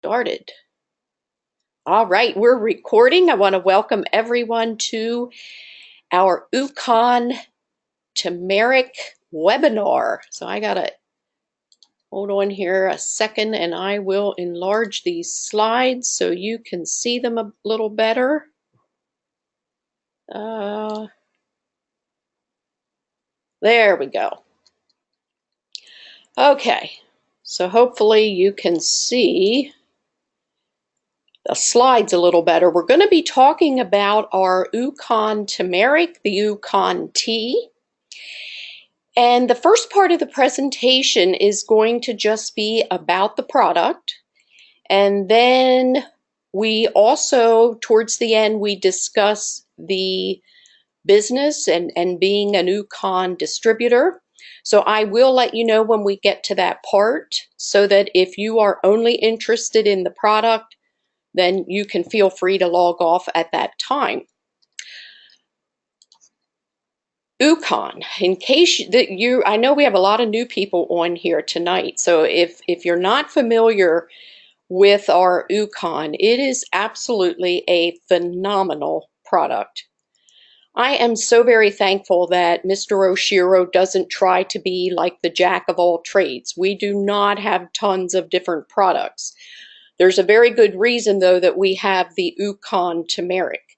Started. All right, we're recording. I want to welcome everyone to our Ukon Turmeric webinar. So I gotta hold on here a second and I will enlarge these slides so you can see them a little better. There we go. Okay, so hopefully you can see the slides a little better. We're going to be talking about our Ukon Turmeric, the Ukon tea. And the first part of the presentation is going to just be about the product. And then we also, towards the end, we discuss the business and being an Ukon distributor. So I will let you know when we get to that part so that if you are only interested in the product, then you can feel free to log off at that time. Ukon, in case that I know we have a lot of new people on here tonight. So if you're not familiar with our Ukon, it is absolutely a phenomenal product. I am so very thankful that Mr. Oshiro doesn't try to be like the jack of all trades. We do not have tons of different products. There's a very good reason, though, that we have the Ukon turmeric.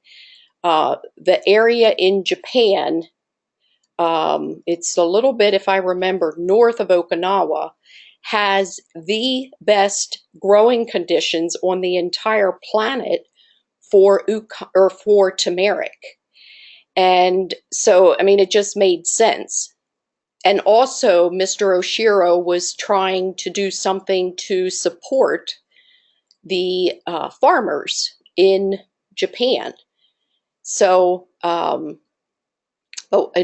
The area in Japan, it's a little bit, if I remember, north of Okinawa, has the best growing conditions on the entire planet for turmeric. And so, I mean, it just made sense. And also, Mr. Oshiro was trying to do something to support the farmers in Japan. So, in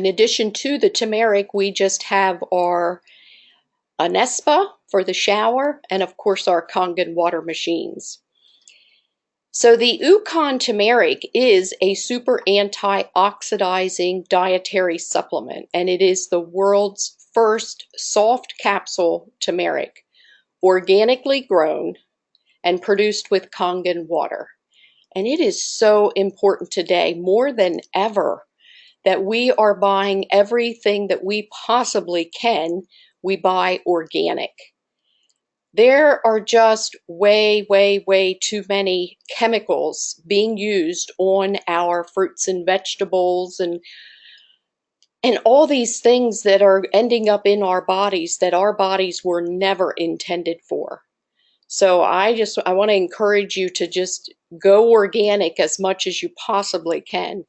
addition to the turmeric, we just have our Anespa for the shower, and of course our Kangen water machines. So the Ukon turmeric is a super antioxidizing dietary supplement, and it is the world's first soft capsule turmeric, organically grown and produced with Kangen water. And it is so important today, more than ever, that we are buying everything that we possibly can, we buy organic. There are just way, way, way too many chemicals being used on our fruits and vegetables and all these things that are ending up in our bodies that our bodies were never intended for. So I want to encourage you to just go organic as much as you possibly can.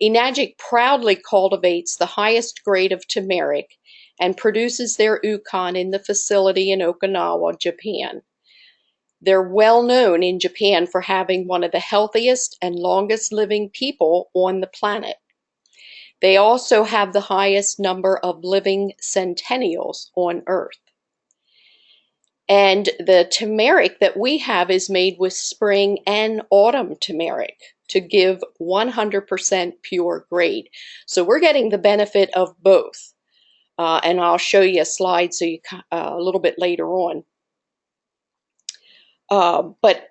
Enagic proudly cultivates the highest grade of turmeric and produces their Ukon in the facility in Okinawa, Japan. They're well known in Japan for having one of the healthiest and longest living people on the planet. They also have the highest number of living centennials on Earth. And the turmeric that we have is made with spring and autumn turmeric to give 100% pure grade. So we're getting the benefit of both. And I'll show you a slide so you a little bit later on. But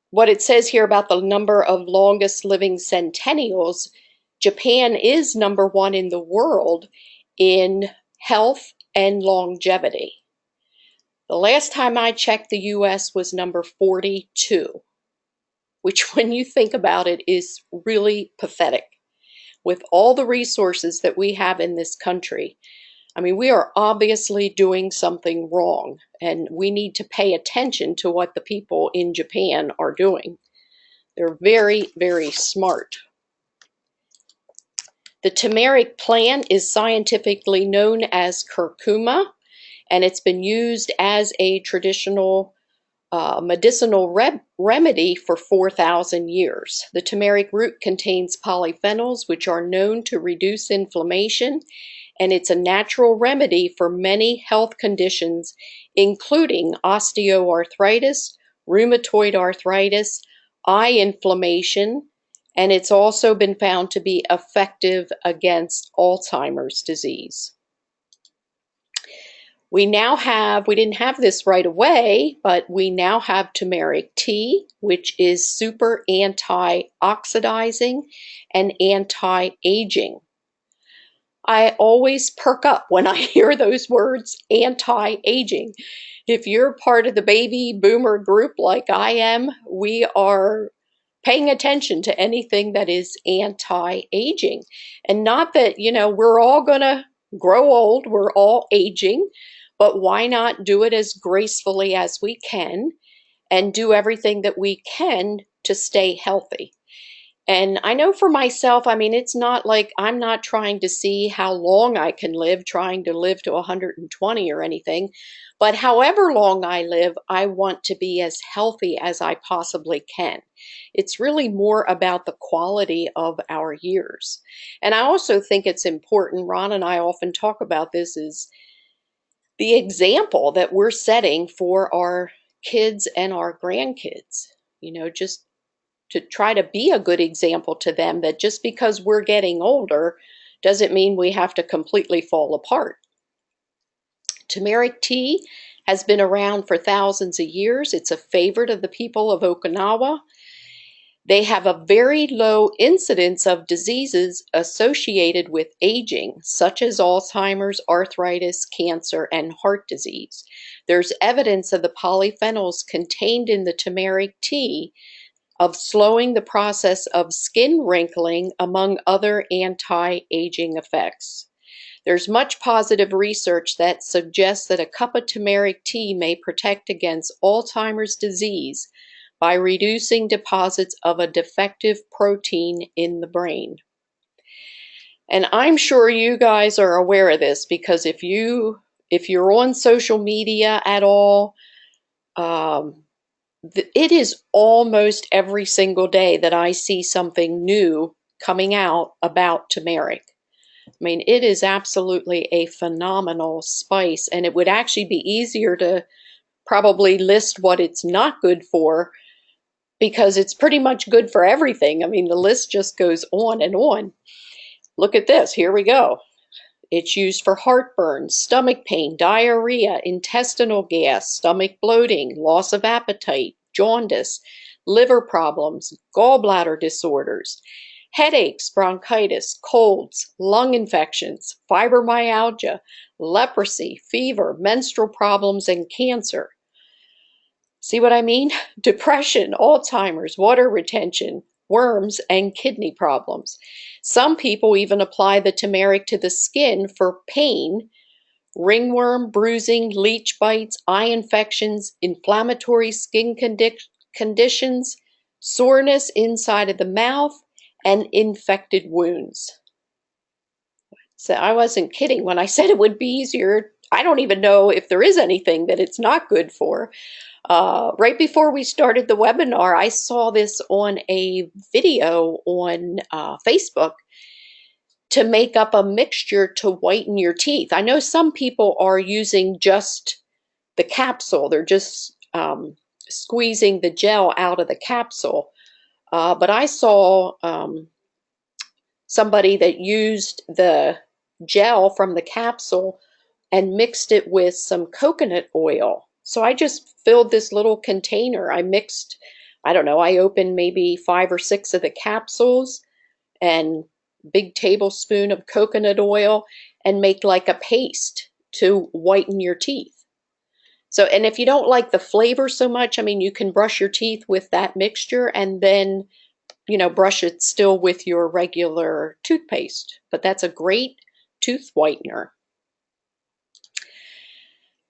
what it says here about the number of longest living centennials, Japan is #1 in the world in health and longevity. The last time I checked, the US was number 42, which when you think about it is really pathetic. With all the resources that we have in this country, I mean, we are obviously doing something wrong, and we need to pay attention to what the people in Japan are doing. They're very, very smart. The turmeric plant is scientifically known as curcuma, and it's been used as a traditional medicinal remedy for 4,000 years. The turmeric root contains polyphenols, which are known to reduce inflammation, and it's a natural remedy for many health conditions, including osteoarthritis, rheumatoid arthritis, eye inflammation, and it's also been found to be effective against Alzheimer's disease. We didn't have this right away, but we now have turmeric tea, which is super antioxidizing and anti-aging. I always perk up when I hear those words, anti-aging. If you're part of the baby boomer group like I am, we are paying attention to anything that is anti-aging. And not that, we're all going to grow old, we're all aging, but why not do it as gracefully as we can and do everything that we can to stay healthy? And I know for myself, I mean, it's not like I'm not trying to see how long I can live, trying to live to 120 or anything. But however long I live, I want to be as healthy as I possibly can. It's really more about the quality of our years. And I also think it's important, Ron and I often talk about this, is the example that we're setting for our kids and our grandkids. Just to try to be a good example to them that just because we're getting older doesn't mean we have to completely fall apart. Turmeric tea has been around for thousands of years. It's a favorite of the people of Okinawa. They have a very low incidence of diseases associated with aging, such as Alzheimer's, arthritis, cancer, and heart disease. There's evidence of the polyphenols contained in the turmeric tea of slowing the process of skin wrinkling, among other anti-aging effects. There's much positive research that suggests that a cup of turmeric tea may protect against Alzheimer's disease by reducing deposits of a defective protein in the brain. And I'm sure you guys are aware of this, because if you're on social media at all, it is almost every single day that I see something new coming out about turmeric. I mean, it is absolutely a phenomenal spice, and it would actually be easier to probably list what it's not good for, because it's pretty much good for everything. I mean, the list just goes on and on. Look at this. Here we go. It's used for heartburn, stomach pain, diarrhea, intestinal gas, stomach bloating, loss of appetite, jaundice, liver problems, gallbladder disorders, headaches, bronchitis, colds, lung infections, fibromyalgia, leprosy, fever, menstrual problems, and cancer. See what I mean? Depression, Alzheimer's, water retention, worms, and kidney problems. Some people even apply the turmeric to the skin for pain, ringworm, bruising, leech bites, eye infections, inflammatory skin conditions, soreness inside of the mouth, and infected wounds. So I wasn't kidding when I said it would be easier. I don't even know if there is anything that it's not good for. Right before we started the webinar, I saw this on a video on Facebook, to make up a mixture to whiten your teeth. I know some people are using just the capsule. They're just squeezing the gel out of the capsule. But I saw somebody that used the gel from the capsule and mixed it with some coconut oil. So I just filled this little container. I mixed, I don't know, I opened maybe 5 or 6 of the capsules and big tablespoon of coconut oil, and make like a paste to whiten your teeth. So, and if you don't like the flavor so much, I mean, you can brush your teeth with that mixture and then, brush it still with your regular toothpaste. But that's a great tooth whitener.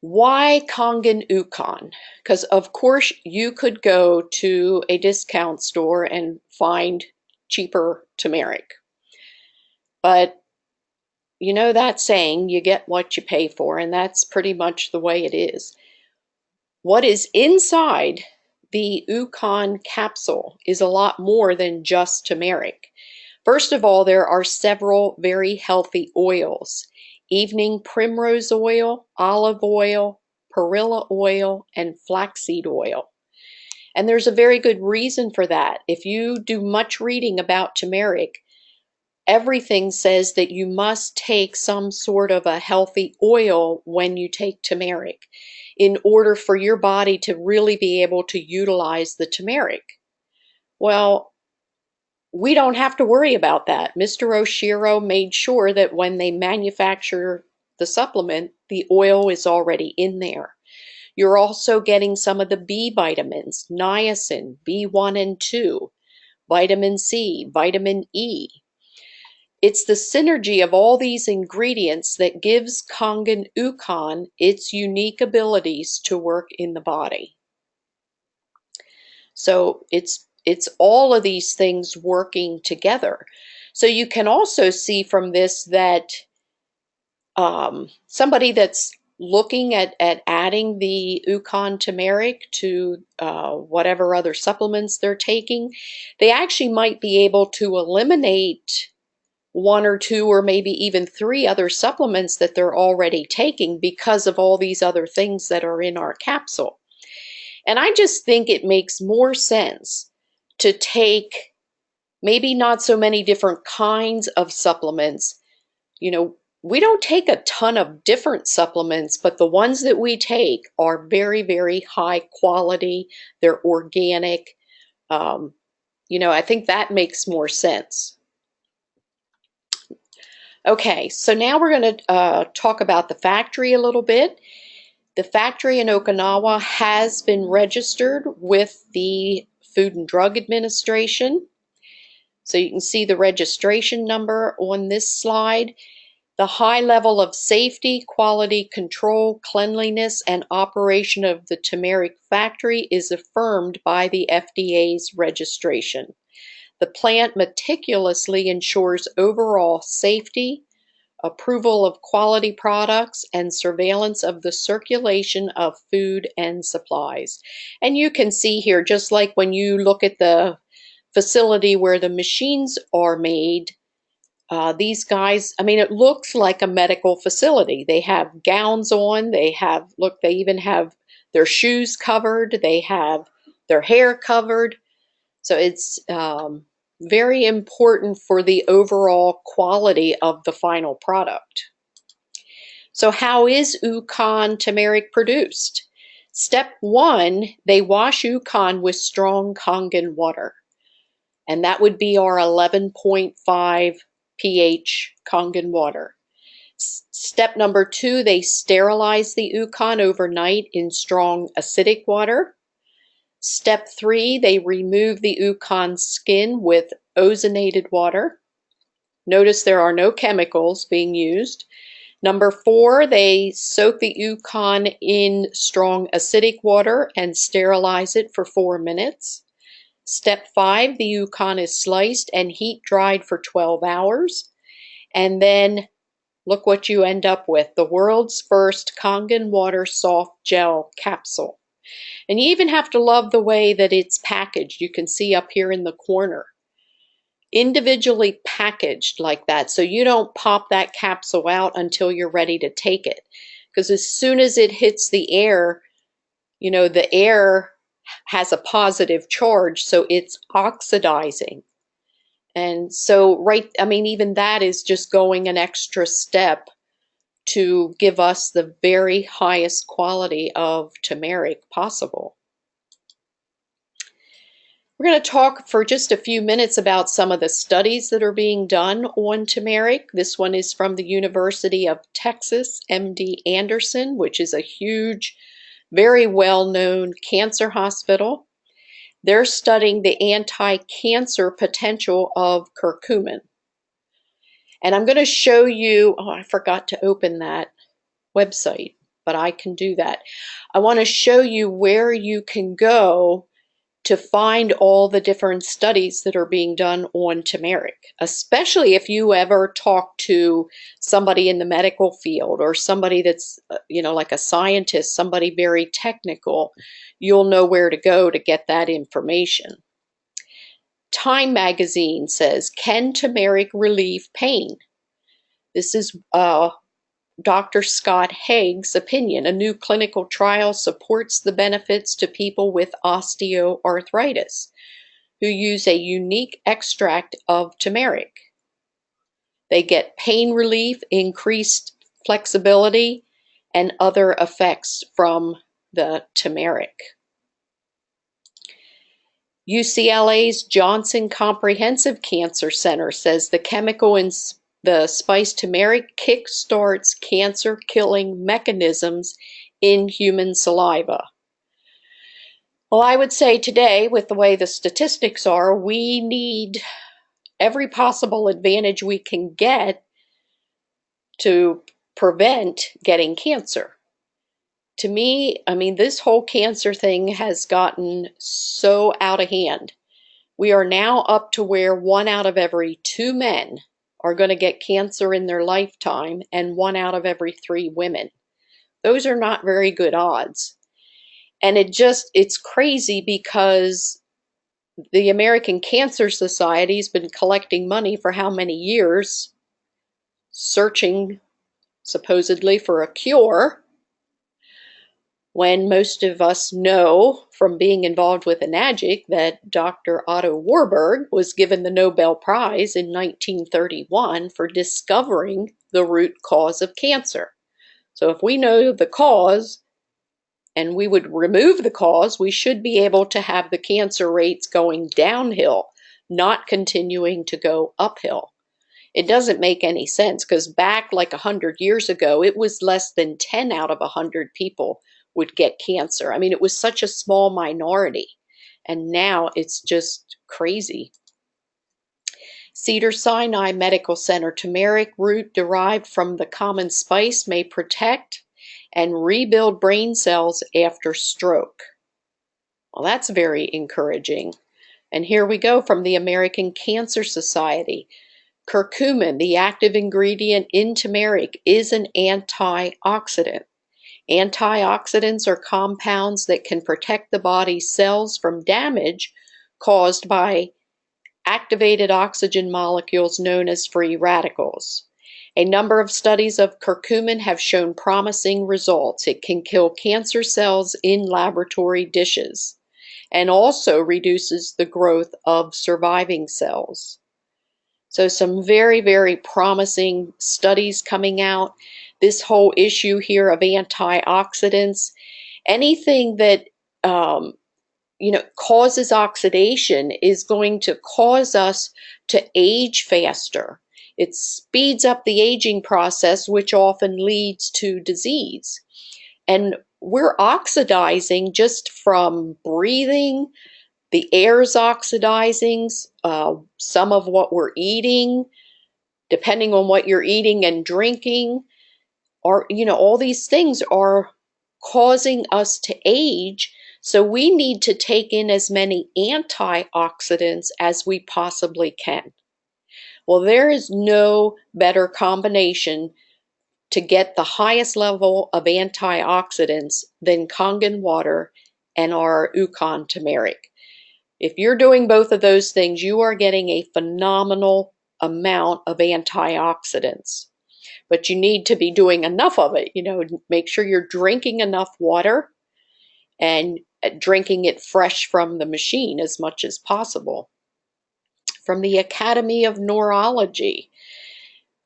Why Kangen Ukon? Because of course you could go to a discount store and find cheaper turmeric. But you know that saying, you get what you pay for, and that's pretty much the way it is. What is inside the Ukon capsule is a lot more than just turmeric. First of all, there are several very healthy oils: evening primrose oil, olive oil, perilla oil, and flaxseed oil. And there's a very good reason for that. If you do much reading about turmeric, everything says that you must take some sort of a healthy oil when you take turmeric in order for your body to really be able to utilize the turmeric. Well, we don't have to worry about that. Mr. Oshiro made sure that when they manufacture the supplement, the oil is already in there. You're also getting some of the B vitamins, niacin, B1 and 2, vitamin C, vitamin E. It's the synergy of all these ingredients that gives Kangen Ukon its unique abilities to work in the body. So it's all of these things working together. So you can also see from this that somebody that's looking at adding the Ukon turmeric to whatever other supplements they're taking, they actually might be able to eliminate one or two or maybe even three other supplements that they're already taking because of all these other things that are in our capsule. And I just think it makes more sense to take maybe not so many different kinds of supplements. You know, we don't take a ton of different supplements, but the ones that we take are very, very high quality. They're organic. I think that makes more sense. Okay, so now we're going to talk about the factory a little bit. The factory in Okinawa has been registered with the Food and Drug Administration. So you can see the registration number on this slide. The high level of safety, quality control, cleanliness, and operation of the turmeric factory is affirmed by the FDA's registration. The plant meticulously ensures overall safety, approval of quality products, and surveillance of the circulation of food and supplies. And you can see here, just like when you look at the facility where the machines are made, these guys, I mean, it looks like a medical facility. They have gowns on, they even have their shoes covered, they have their hair covered. So it's very important for the overall quality of the final product. So how is Ukon turmeric produced? Step 1, they wash Ukon with strong Kangen water. And that would be our 11.5 pH Kangen water. Step number 2, they sterilize the Ukon overnight in strong acidic water. Step 3, they remove the Ukon skin with ozonated water. Notice there are no chemicals being used. Number 4, they soak the Ukon in strong acidic water and sterilize it for 4 minutes. Step 5, the Ukon is sliced and heat dried for 12 hours. And then look what you end up with, the world's first Kangen water soft gel capsule. And you even have to love the way that it's packaged. You can see up here in the corner. Individually packaged like that, so you don't pop that capsule out until you're ready to take it. Because as soon as it hits the air, the air has a positive charge, so it's oxidizing. And so, even that is just going an extra step to give us the very highest quality of turmeric possible. We're going to talk for just a few minutes about some of the studies that are being done on turmeric. This one is from the University of Texas, MD Anderson, which is a huge, very well-known cancer hospital. They're studying the anti-cancer potential of curcumin. And I'm going to show you, I forgot to open that website, but I can do that. I want to show you where you can go to find all the different studies that are being done on turmeric, especially if you ever talk to somebody in the medical field or somebody that's, like a scientist, somebody very technical, you'll know where to go to get that information. Time magazine says, can turmeric relieve pain? This is Dr. Scott Haig's opinion. A new clinical trial supports the benefits to people with osteoarthritis who use a unique extract of turmeric. They get pain relief, increased flexibility, and other effects from the turmeric. UCLA's Johnson Comprehensive Cancer Center says the chemical in the spice turmeric kickstarts cancer-killing mechanisms in human saliva. Well, I would say today, with the way the statistics are, we need every possible advantage we can get to prevent getting cancer. To me, I mean, this whole cancer thing has gotten so out of hand. We are now up to where 1 out of every 2 men are going to get cancer in their lifetime, and 1 out of every 3 women. Those are not very good odds. And it's crazy because the American Cancer Society's been collecting money for how many years, searching supposedly for a cure, when most of us know from being involved with Enagic that Dr. Otto Warburg was given the Nobel Prize in 1931 for discovering the root cause of cancer. So if we know the cause and we would remove the cause, we should be able to have the cancer rates going downhill, not continuing to go uphill. It doesn't make any sense because back like 100 years ago, it was less than 10 out of 100 people would get cancer. I mean, it was such a small minority, and now it's just crazy. Cedars-Sinai Medical Center turmeric root derived from the common spice may protect and rebuild brain cells after stroke. Well, that's very encouraging. And here we go from the American Cancer Society. Curcumin, the active ingredient in turmeric, is an antioxidant. Antioxidants are compounds that can protect the body's cells from damage caused by activated oxygen molecules known as free radicals. A number of studies of curcumin have shown promising results. It can kill cancer cells in laboratory dishes and also reduces the growth of surviving cells. So some very, very promising studies coming out. This whole issue here of antioxidants, anything that causes oxidation is going to cause us to age faster. It speeds up the aging process, which often leads to disease. And we're oxidizing just from breathing. The air's oxidizing, some of what we're eating, depending on what you're eating and drinking, or all these things are causing us to age. So we need to take in as many antioxidants as we possibly can. Well, there is no better combination to get the highest level of antioxidants than Kangen water and our Ukon turmeric. If you're doing both of those things, you are getting a phenomenal amount of antioxidants. But you need to be doing enough of it. Make sure you're drinking enough water and drinking it fresh from the machine as much as possible. From the Academy of Neurology,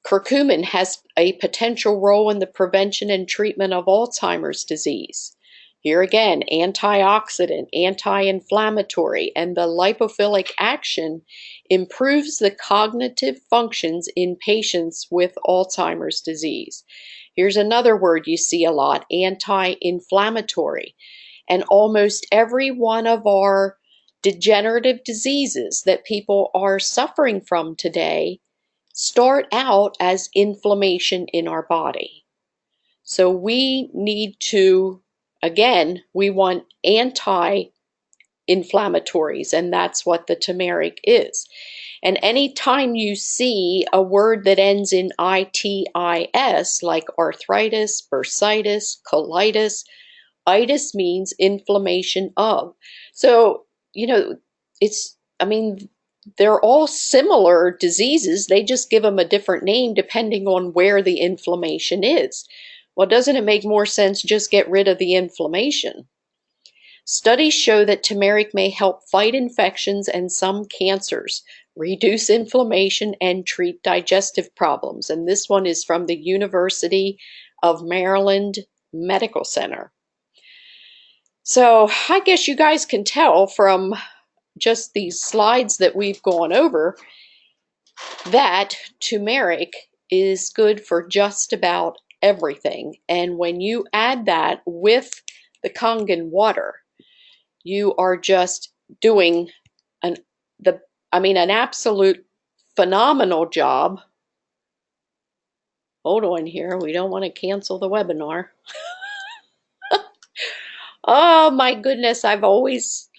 curcumin has a potential role in the prevention and treatment of Alzheimer's disease. Here again, antioxidant, anti-inflammatory, and the lipophilic action improves the cognitive functions in patients with Alzheimer's disease. Here's another word you see a lot, anti-inflammatory. And almost every one of our degenerative diseases that people are suffering from today start out as inflammation in our body. So we need to, again, we want anti-inflammatories, and that's what the turmeric is. And anytime you see a word that ends in itis, like arthritis, bursitis, colitis, itis means inflammation of. So, they're all similar diseases. They just give them a different name depending on where the inflammation is. Well, doesn't it make more sense just get rid of the inflammation? Studies show that turmeric may help fight infections and some cancers, reduce inflammation, and treat digestive problems. And this one is from the University of Maryland Medical Center. So I guess you guys can tell from just these slides that we've gone over that turmeric is good for just about everything. And when you add that with the Kangen water, you are just doing an an absolute phenomenal job. Hold on here, we don't want to cancel the webinar. Oh my goodness, I've always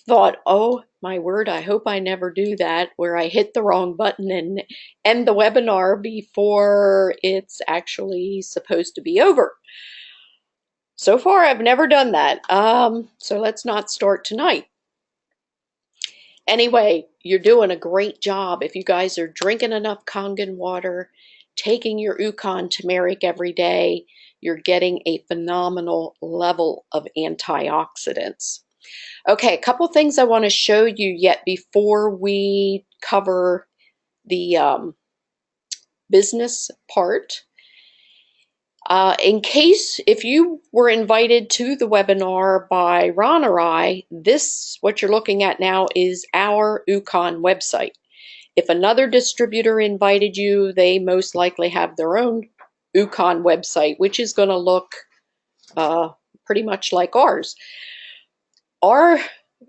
thought, oh my word, I hope I never do that, where I hit the wrong button and end the webinar before it's actually supposed to be over. So far, I've never done that. So let's not start tonight. Anyway, you're doing a great job. If you guys are drinking enough Kangen water, taking your Ukon turmeric every day, you're getting a phenomenal level of antioxidants. Okay, a couple things I want to show you yet before we cover the business part. In case if you were invited to the webinar by Ron or I, what you're looking at now is our Ukon website. If another distributor invited you, they most likely have their own Ukon website, which is going to look pretty much like ours.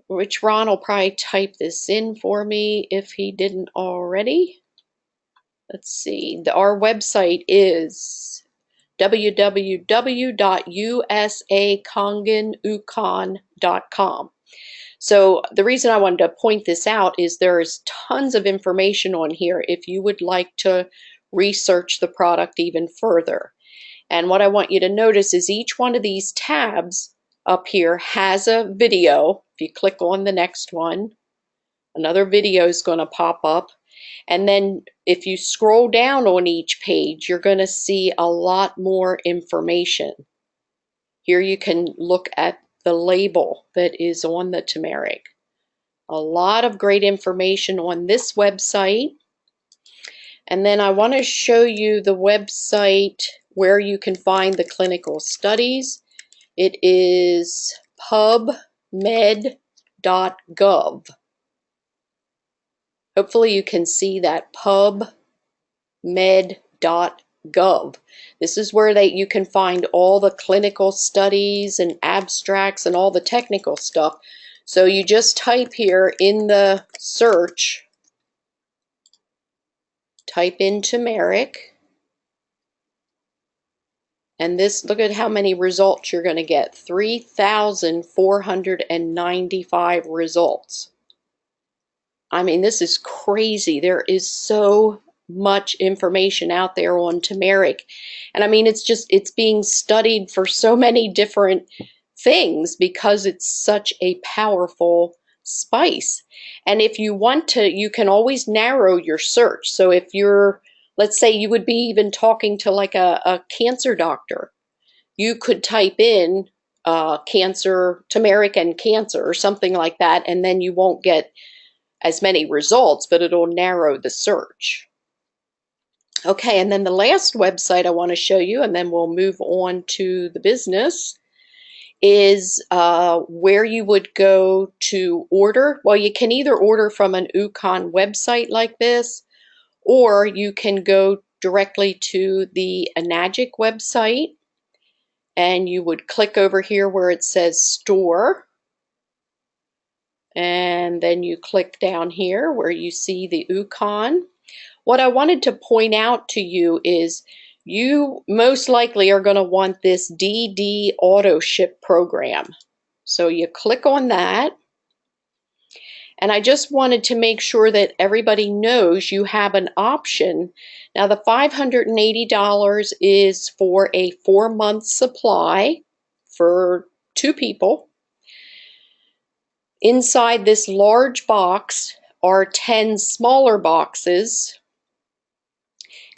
Which Ron will probably type this in for me if he didn't already. Let's see. Our website is www.usakangenukon.com. So the reason I wanted to point this out is there's tons of information on here if you would like to research the product even further. And what I want you to notice is each one of these tabs up here has a video. If you click on the next one, another video is going to pop up. And then if you scroll down on each page, you're going to see a lot more information. Here you can look at the label that is on the turmeric. A lot of great information on this website. And then I want to show you the website where you can find the clinical studies. It is pubmed.gov. Hopefully you can see that, pubmed.gov. This is where you can find all the clinical studies and abstracts and all the technical stuff. So you just type here in the search, type in turmeric, and look at how many results you're going to get. 3,495 results. I mean, this is crazy. There is so much information out there on turmeric. And I mean, it's being studied for so many different things because it's such a powerful spice. And if you want to, you can always narrow your search. So if let's say you would be even talking to like a cancer doctor, you could type in cancer, turmeric and cancer or something like that, and then you won't get as many results, but it'll narrow the search. Okay, and then the last website I want to show you, and then we'll move on to the business, is where you would go to order. Well, you can either order from an Ukon website like this, or you can go directly to the Enagic website, and you would click over here where it says store. And then you click down here where you see the Ukon. What I wanted to point out to you is you most likely are going to want this DD auto ship program. So you click on that. And I just wanted to make sure that everybody knows you have an option. Now the $580 is for a 4-month supply for 2 people. Inside this large box are 10 smaller boxes,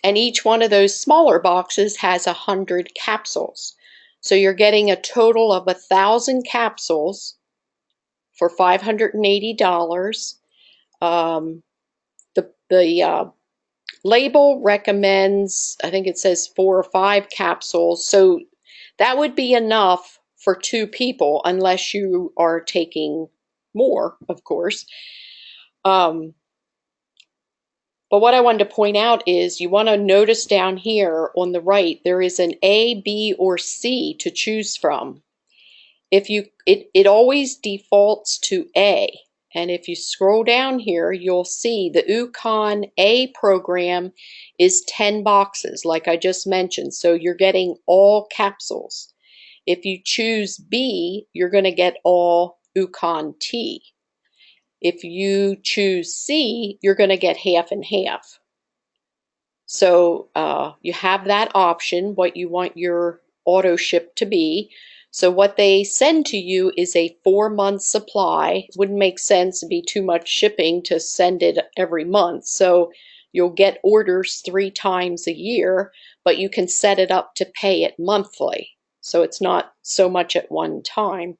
and each one of those smaller boxes has 100 capsules. So you're getting a total of 1,000 capsules for $580. The label recommends, I think it says 4 or 5 capsules, so that would be enough for 2 people unless you are taking more, of course. But what I wanted to point out is you want to notice down here on the right, there is an A, B, or C to choose from. If you, it always defaults to A. And if you scroll down here, you'll see the Ukon A program is 10 boxes, like I just mentioned. So you're getting all capsules. If you choose B, you're going to get all Ukon T. If you choose C, you're going to get half and half. So you have that option, what you want your auto ship to be. So what they send to you is a 4-month supply. It wouldn't make sense to be too much shipping to send it every month. So you'll get orders 3 times a year, but you can set it up to pay it monthly. So it's not so much at one time.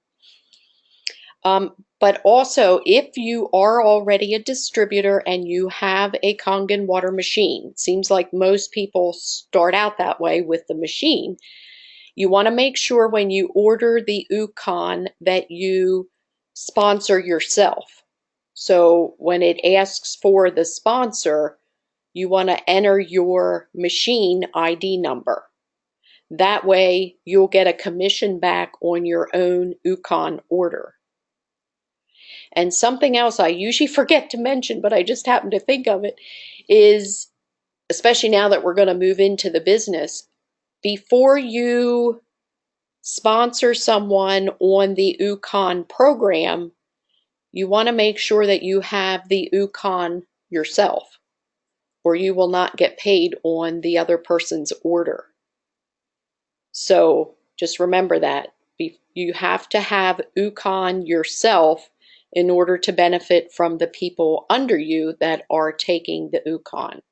But also, if you are already a distributor and you have a Kangen water machine, it seems like most people start out that way with the machine. You want to make sure when you order the Ukon that you sponsor yourself. So when it asks for the sponsor, you want to enter your machine ID number. That way you'll get a commission back on your own Ukon order. And something else I usually forget to mention, but I just happened to think of it, is, especially now that we're going to move into the business, before you sponsor someone on the Ukon program, you want to make sure that you have the Ukon yourself, or you will not get paid on the other person's order. So just remember that. You have to have Ukon yourself in order to benefit from the people under you that are taking the Ukon.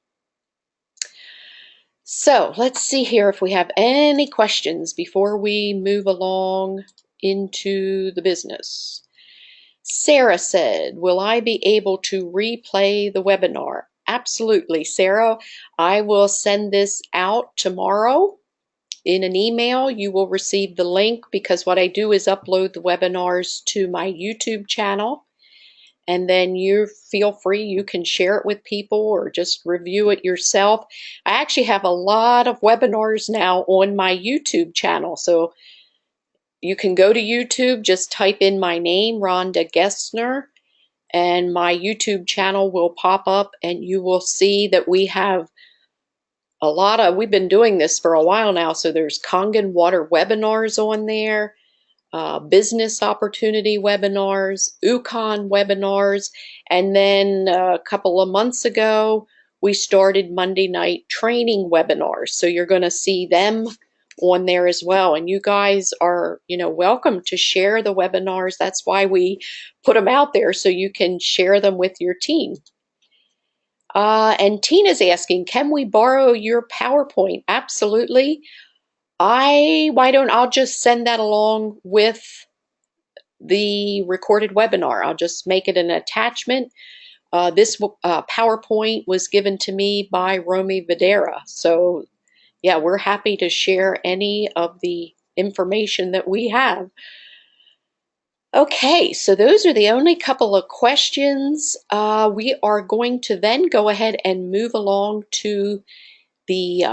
So let's see here if we have any questions before we move along into the business. Sarah said, will I be able to replay the webinar? Absolutely, Sarah. I will send this out tomorrow. In an email, you will receive the link, because what I do is upload the webinars to my YouTube channel, and then you feel free, you can share it with people or just review it yourself. I actually have a lot of webinars now on my YouTube channel, so you can go to YouTube, just type in my name, Rhonda Gessner, and my YouTube channel will pop up, and you will see that we have we've been doing this for a while now, so there's Kangen water webinars on there, business opportunity webinars, Ukon webinars, and then a couple of months ago, we started Monday night training webinars. So you're going to see them on there as well. And you guys are, welcome to share the webinars. That's why we put them out there, so you can share them with your team. And Tina's asking, can we borrow your PowerPoint? Absolutely. I'll just send that along with the recorded webinar. I'll just make it an attachment. This PowerPoint was given to me by Romy Videra. So yeah, we're happy to share any of the information that we have. Okay, so those are the only couple of questions. We are going to then go ahead and move along to the,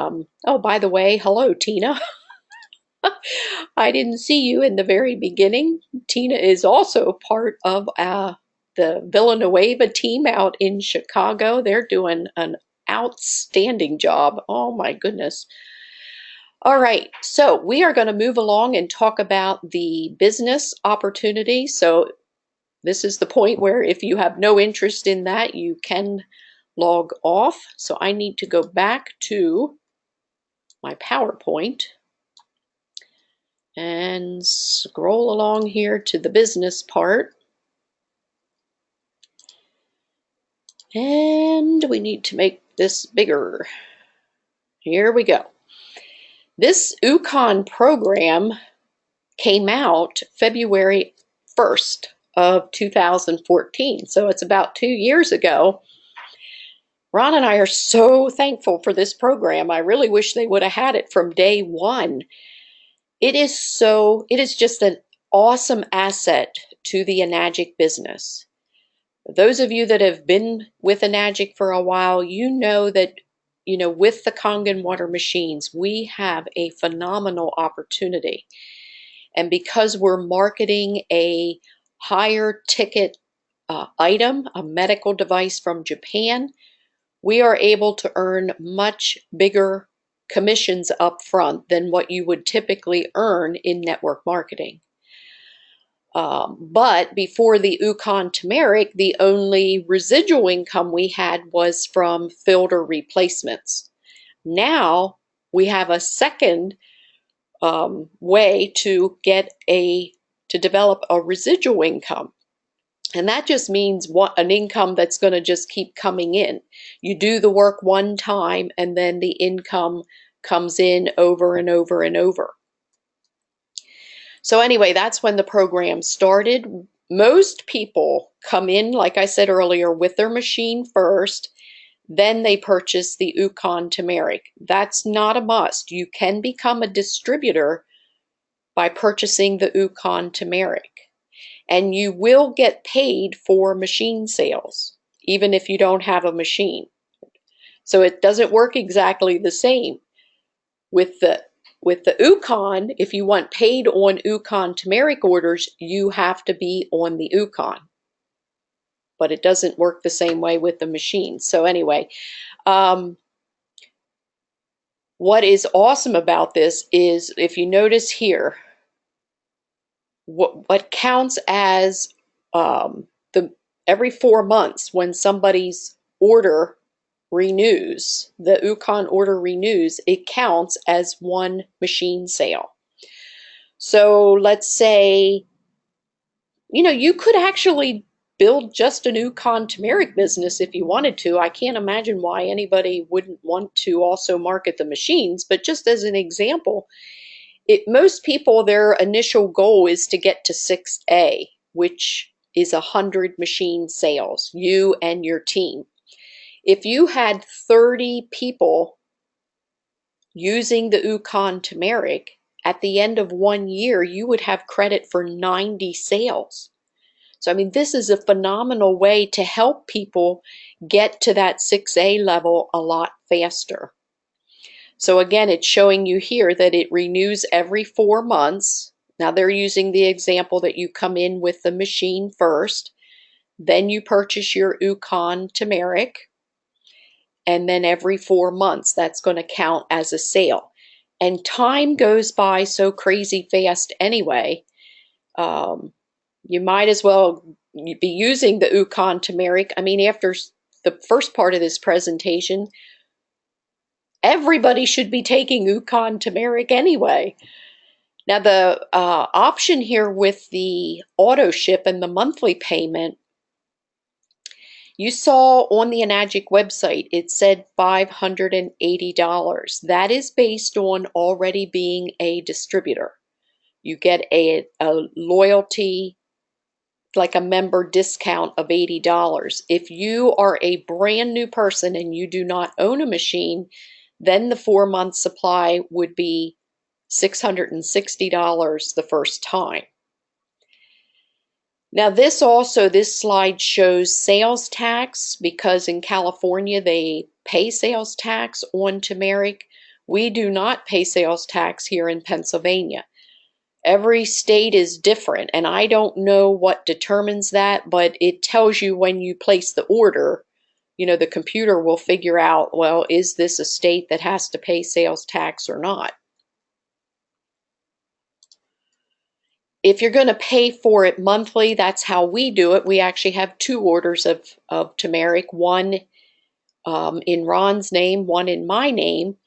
oh, by the way, hello, Tina. I didn't see you in the very beginning. Tina is also part of the Villanueva team out in Chicago. They're doing an outstanding job. Oh my goodness. All right, so we are going to move along and talk about the business opportunity. So this is the point where if you have no interest in that, you can log off. So I need to go back to my PowerPoint and scroll along here to the business part. And we need to make this bigger. Here we go. This Ukon program came out February 1st of 2014. So it's about 2 years ago. Ron and I are so thankful for this program. I really wish they would have had it from day one. It is just an awesome asset to the Enagic business. Those of you that have been with Enagic for a while, you know that, with the Kangen water machines, we have a phenomenal opportunity. And because we're marketing a higher ticket item, a medical device from Japan, we are able to earn much bigger commissions up front than what you would typically earn in network marketing. But before the Ukon Turmeric, the only residual income we had was from filter replacements. Now we have a second way to develop a residual income. And that just means an income that's going to just keep coming in. You do the work one time and then the income comes in over and over and over. So anyway, that's when the program started. Most people come in, like I said earlier, with their machine first, then they purchase the Ukon Turmeric. That's not a must. You can become a distributor by purchasing the Ukon Turmeric. And you will get paid for machine sales, even if you don't have a machine. So it doesn't work exactly the same. With the Ukon, if you want paid on Ukon Turmeric orders, you have to be on the Ukon. But it doesn't work the same way with the machine. So anyway, what is awesome about this is, if you notice here, what counts as every 4 months when somebody's order renews, the Ukon order renews, it counts as one machine sale. So let's say, you could actually build just an Ukon Turmeric business if you wanted to. I can't imagine why anybody wouldn't want to also market the machines, but just as an example, most people, their initial goal is to get to 6A, which is 100 machine sales, you and your team. If you had 30 people using the Ukon Turmeric, at the end of 1 year, you would have credit for 90 sales. So, I mean, this is a phenomenal way to help people get to that 6A level a lot faster. So again, it's showing you here that it renews every 4 months. Now they're using the example that you come in with the machine first, then you purchase your Ukon Turmeric, and then every 4 months that's going to count as a sale. And time goes by so crazy fast anyway. You might as well be using the Ukon Turmeric. I mean, after the first part of this presentation, everybody should be taking Ukon Turmeric anyway. Now the option here with the auto ship and the monthly payment, you saw on the Enagic website, it said $580. That is based on already being a distributor. You get a loyalty, like a member discount of $80. If you are a brand new person and you do not own a machine, then the 4-month supply would be $660 the first time. Now this slide shows sales tax, because in California they pay sales tax on turmeric. We do not pay sales tax here in Pennsylvania. Every state is different, and I don't know what determines that, but it tells you when you place the order, the computer will figure out, well, is this a state that has to pay sales tax or not? If you're going to pay for it monthly, that's how we do it. We actually have 2 orders of turmeric, one in Ron's name, one in my name.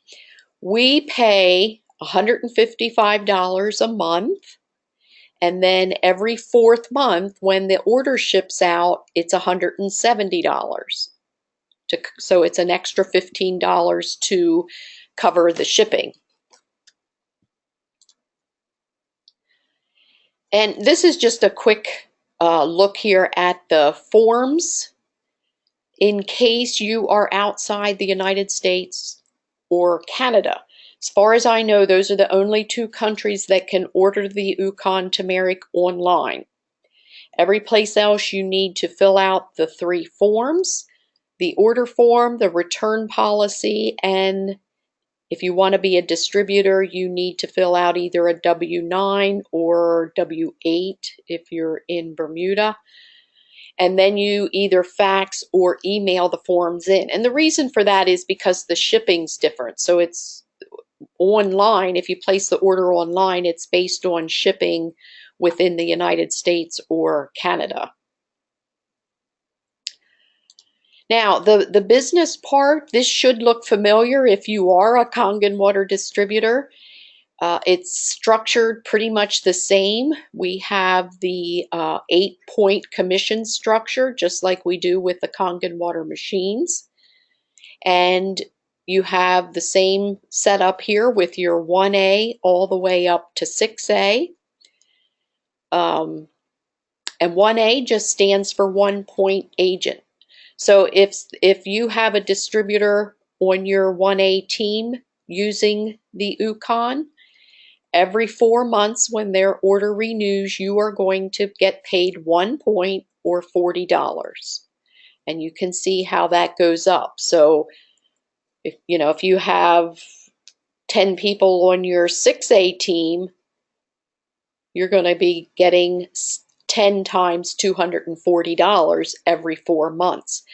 We pay $155 a month, and then every 4th month when the order ships out, it's $170. So it's an extra $15 to cover the shipping. And this is just a quick look here at the forms. in case you are outside the United States or Canada. As far as I know, those are the only two countries that can order the Ukon turmeric online. Every place else you need to fill out the 3 forms: the order form, the return policy, and if you want to be a distributor, you need to fill out either a W-9 or W-8 if you're in Bermuda. And then you either fax or email the forms in. And the reason for that is because the shipping's different. So it's online. If you place the order online, it's based on shipping within the United States or Canada. Now, the business part, this should look familiar if you are a Kangen water distributor. It's structured pretty much the same. We have the 8-point commission structure, just like we do with the Kangen water machines. And you have the same setup here with your 1A all the way up to 6A. And 1A just stands for 1-point agent. So if you have a distributor on your 1A team using the Ukon, every 4 months when their order renews, you are going to get paid 1 point or $40. And you can see how that goes up. So if you have 10 people on your 6A team, you're going to be getting 10 times $240 every 4 months.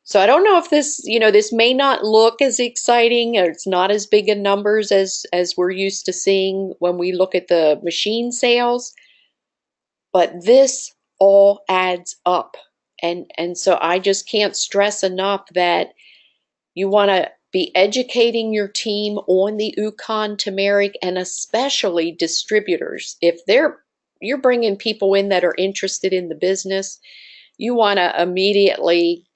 So I don't know if this may not look as exciting, or it's not as big in numbers as we're used to seeing when we look at the machine sales, but this all adds up. And so I just can't stress enough that you want to be educating your team on the Ukon turmeric, and especially distributors. If you're bringing people in that are interested in the business, you want to immediately,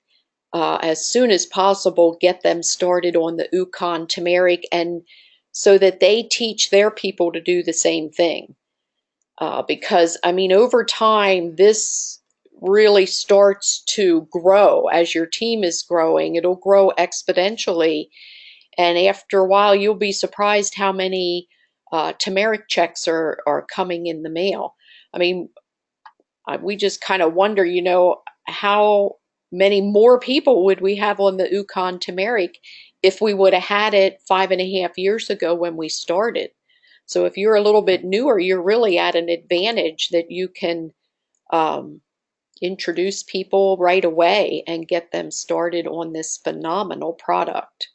as soon as possible, get them started on the Ukon turmeric, and so that they teach their people to do the same thing. Because, I mean, over time, this really starts to grow. As your team is growing, it'll grow exponentially. And after a while, you'll be surprised how many turmeric checks are coming in the mail. I mean, we just kind of wonder, how many more people would we have on the Ukon turmeric if we would have had it 5.5 years ago when we started. So if you're a little bit newer, you're really at an advantage that you can introduce people right away and get them started on this phenomenal product.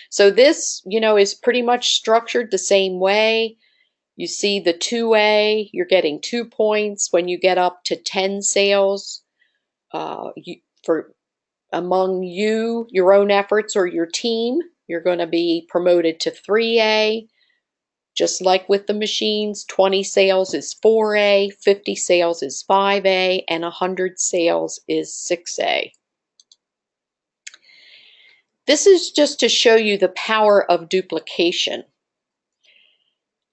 So this, is pretty much structured the same way. You see the 2A, you're getting 2 points. When you get up to 10 sales, among your own efforts or your team, you're going to be promoted to 3A. Just like with the machines, 20 sales is 4A, 50 sales is 5A, and 100 sales is 6A. This is just to show you the power of duplication.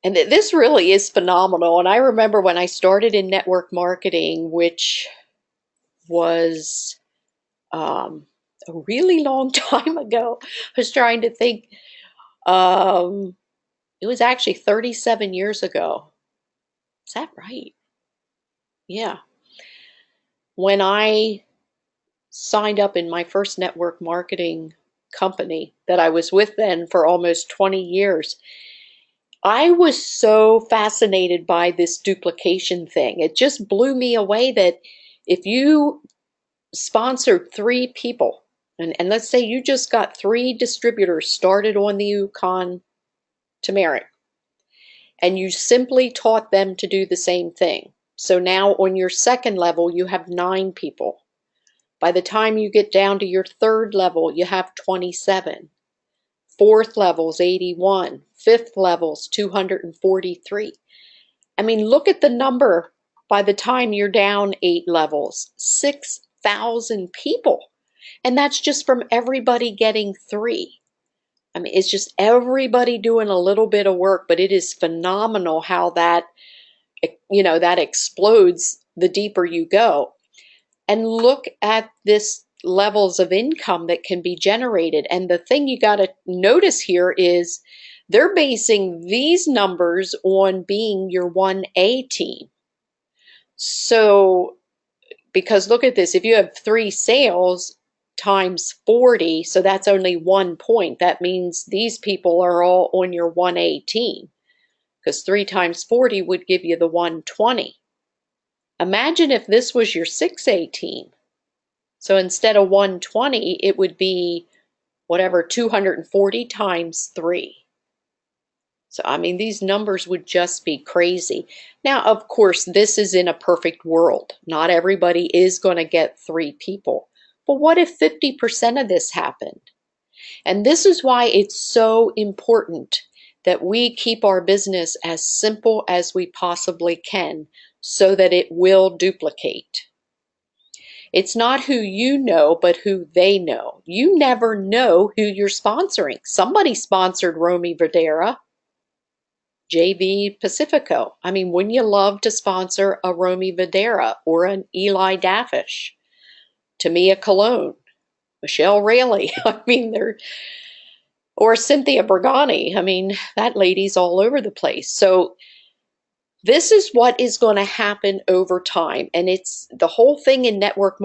And this really is phenomenal. And I remember when I started in network marketing, which was a really long time ago. I was trying to think. It was actually 37 years ago. Is that right? Yeah. When I signed up in my first network marketing company that I was with then for almost 20 years, I was so fascinated by this duplication thing. It just blew me away that if you sponsored 3 people, and let's say you just got 3 distributors started on the Ukon turmeric, and you simply taught them to do the same thing. So now on your second level, you have 9 people. By the time you get down to your third level, you have 27. Fourth level's 81. Fifth level's 243. I mean, look at the number by the time you're down 8 levels. 6,000 people. And that's just from everybody getting 3. I mean, it's just everybody doing a little bit of work, but it is phenomenal how that explodes the deeper you go. And look at this levels of income that can be generated. And the thing you got to notice here is they're basing these numbers on being your 1A team. So, because look at this, if you have 3 sales times 40, so that's only 1 point. That means these people are all on your 1A team, because 3 times 40 would give you the 120. Imagine if this was your 6A team. So instead of 120, it would be whatever, 240 times 3. So, I mean, these numbers would just be crazy. Now, of course, this is in a perfect world. Not everybody is going to get 3 people. But what if 50% of this happened? And this is why it's so important that we keep our business as simple as we possibly can so that it will duplicate. It's not who you know, but who they know. You never know who you're sponsoring. Somebody sponsored Romy Verdera, JV Pacifico. I mean, wouldn't you love to sponsor a Romy Verdera or an Eli Daffish, Tamia Cologne, Michelle Raley? I mean, or Cynthia Bergani. I mean, that lady's all over the place. So this is what is going to happen over time. And it's the whole thing in network